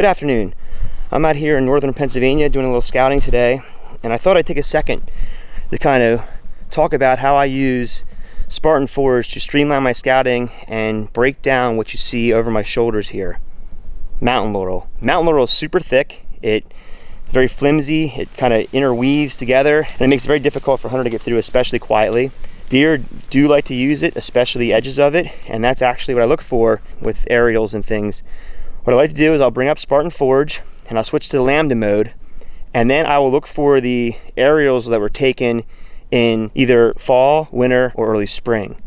Good afternoon. I'm out here in northern Pennsylvania doing a little scouting today, and I thought I'd take a second to kind of talk about how I use Spartan Forge to streamline my scouting and break down what you see over my shoulders here. Mountain laurel. Mountain laurel is super thick. It's very flimsy. It kind of interweaves together, and it makes it very difficult for a hunter to get through, especially quietly. Deer do like to use it, especially the edges of it, and that's actually what I look for with aerials and things. What I like to do is I'll bring up Spartan Forge and I'll switch to lambda mode, and then I will look for the aerials that were taken in either fall, winter, or early spring.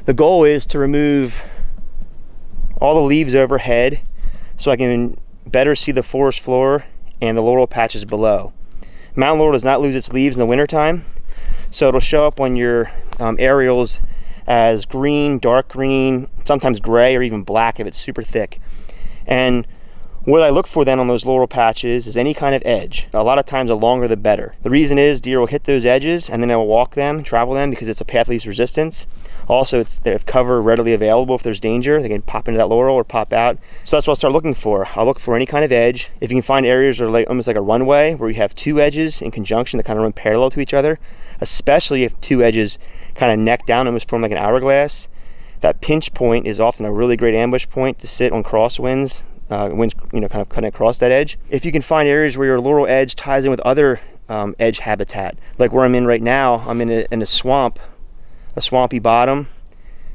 The goal is to remove all the leaves overhead so I can better see the forest floor and the laurel patches below. Mountain laurel does not lose its leaves in the wintertime, so it'll show up on your aerials as green, dark green, sometimes gray or even black if it's super thick. And what I look for then on those laurel patches is any kind of edge. A lot of times the longer the better. The reason is deer will hit those edges and then they'll walk them, travel them, because it's a path of least resistance. Also, they have cover readily available if there's danger. They can pop into that laurel or pop out. So that's what I'll start looking for. I'll look for any kind of edge. If you can find areas that are almost like a runway where you have two edges in conjunction that kind of run parallel to each other, especially if two edges kind of neck down, almost form like an hourglass. That pinch point is often a really great ambush point to sit on crosswinds, winds kind of cutting across that edge. If you can find areas where your laurel edge ties in with other edge habitat, like where I'm in right now, I'm in a swamp, a swampy bottom,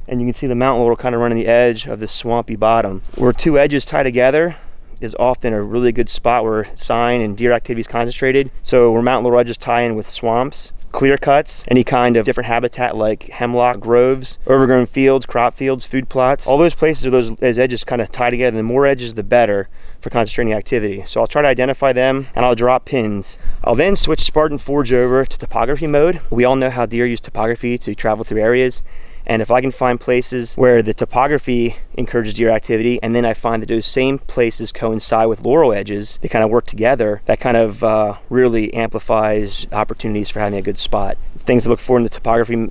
and you can see the mountain laurel kind of running the edge of this swampy bottom. Where two edges tie together is often a really good spot where sign and deer activity is concentrated. So where mountain laurel edges tie in with swamps, clear cuts, any kind of different habitat like hemlock groves, overgrown fields, crop fields, food plots, all those places where those edges kind of tie together. The more edges, the better for concentrating activity. So I'll try to identify them and I'll drop pins. I'll then switch Spartan Forge over to topography mode. We all know how deer use topography to travel through areas. And if I can find places where the topography encourages deer activity, and then I find that those same places coincide with laurel edges, they kind of work together, that kind of really amplifies opportunities for having a good spot. Things to look for in the topography,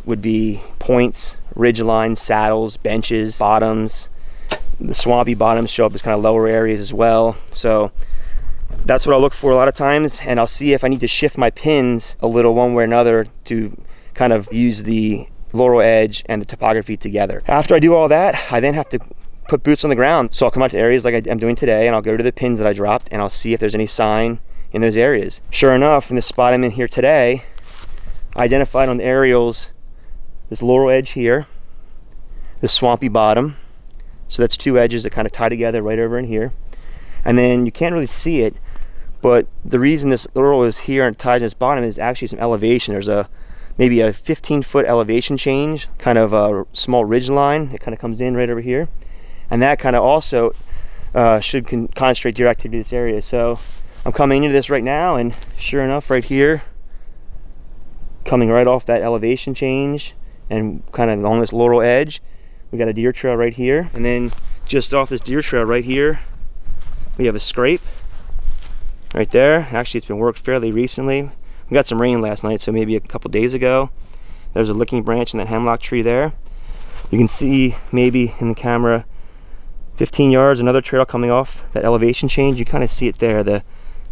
would be points, ridge lines, saddles, benches, bottoms. The swampy bottoms show up as kind of lower areas as well. So that's what I'll look for a lot of times, and I'll see if I need to shift my pins a little one way or another to kind of use the laurel edge and the topography together. After I do all that, I then have to put boots on the ground. So I'll come out to areas like I'm doing today, and I'll go to the pins that I dropped, and I'll see if there's any sign in those areas. Sure enough, in the spot I'm in here today, I identified on the aerials this laurel edge here, this swampy bottom. So that's two edges that kind of tie together right over in here. And then you can't really see it, but the reason this laurel is here and ties in this bottom is actually some elevation. There's maybe a 15-foot elevation change, kind of a small ridge line that kind of comes in right over here, and that kind of also should concentrate deer activity in this area. So I'm coming into this right now, and sure enough, right here, coming right off that elevation change and kind of along this laurel edge, we got a deer trail right here, and then just off this deer trail right here, we have a scrape right there. Actually, it's been worked fairly recently. We got some rain last night, so maybe a couple days ago. There's a licking branch in that hemlock tree there. You can see maybe in the camera 15 yards, another trail coming off that elevation change. You kind of see it there, the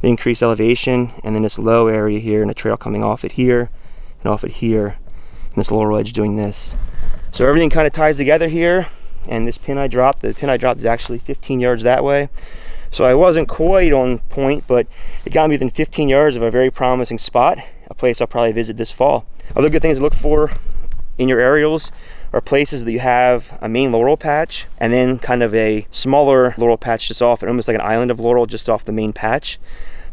increased elevation, and then this low area here, and a trail coming off it here and off it here, and this laurel edge doing this. So everything kind of ties together here, and this pin I dropped, the pin I dropped is actually 15 yards that way. So I wasn't quite on point, but it got me within 15 yards of a very promising spot, a place I'll probably visit this fall. Other good things to look for in your aerials are places that you have a main laurel patch and then kind of a smaller laurel patch just off, and almost like an island of laurel just off the main patch.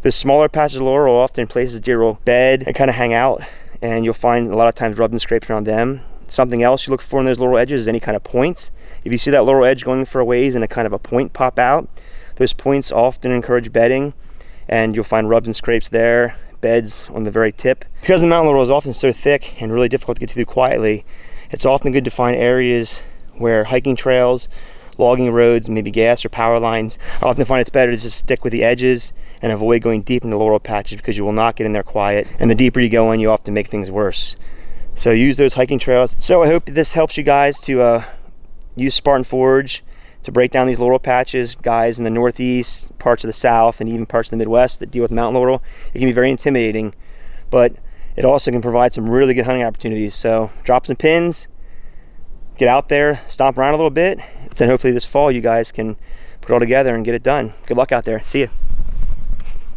The smaller patches of laurel are often places deer will bed and kind of hang out, and you'll find a lot of times rubs and scrapes around them. Something else you look for in those laurel edges is any kind of points. If you see that laurel edge going for a ways and a kind of a point pop out, those points often encourage bedding, and you'll find rubs and scrapes there, beds on the very tip. Because the mountain laurel is often so thick and really difficult to get through quietly, it's often good to find areas where hiking trails, logging roads, maybe gas or power lines. I often find it's better to just stick with the edges and avoid going deep into laurel patches, because you will not get in there quiet, and the deeper you go in, you often make things worse. So use those hiking trails. So I hope this helps you guys to use Spartan Forge to break down these laurel patches. Guys in the Northeast, parts of the South, and even parts of the Midwest that deal with mountain laurel, it can be very intimidating, but it also can provide some really good hunting opportunities. So drop some pins, get out there, stomp around a little bit, then hopefully this fall you guys can put it all together and get it done. Good luck out there. See you.